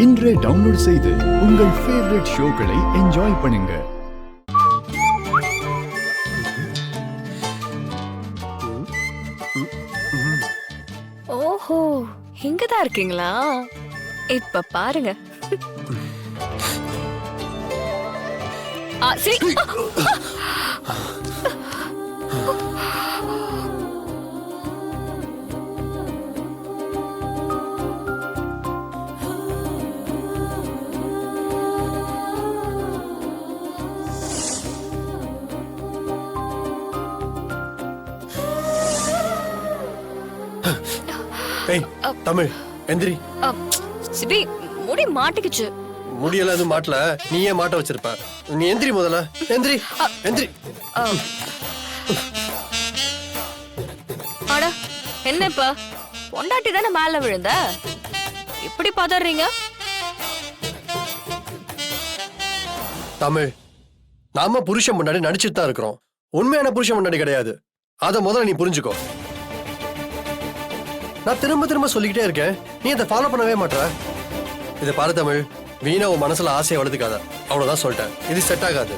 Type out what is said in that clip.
இன்றே டவுன்லோட் செய்து உங்கள் ஃபேவரட் ஷோக்களை என்ஜாய் பண்ணுங்க. ஓஹோ, இங்கதான் இருக்கீங்களா? இப்ப பாருங்க. சரி. ஏய் தமிழ் எந்திரி. சிபி, முடி மாட்டிக்கிச்சு. முடியல எதுவும் மாட்டல, நீ ஏன் மாட்ட வச்சிருப்ப? நீ எந்திரி முதல்ல, எந்திரி எந்திரி. அட, என்ன இப்ப பொண்டாட்டி தானே மேல விழுந்த, இப்படி பதறீங்க? தமிழ், நாம புருஷன் முன்னாடி நடிச்சுட்டு தான் இருக்கிறோம், உண்மையான புருஷன் முன்னாடி கிடையாது. அத முதல்ல நீ புரிஞ்சுக்கோ. நான் திரும்ப திரும்ப சொல்லிக்கிட்டே இருக்கேன், நீ அதை ஃபாலோ பண்ணவே மாட்ட. இதை பாரு தமிழ், வீணா உன் மனசுல ஆசையை வளர்த்துக்காத, அவ்வளவுதான் சொல்லிட்டேன். இது செட் ஆகாது.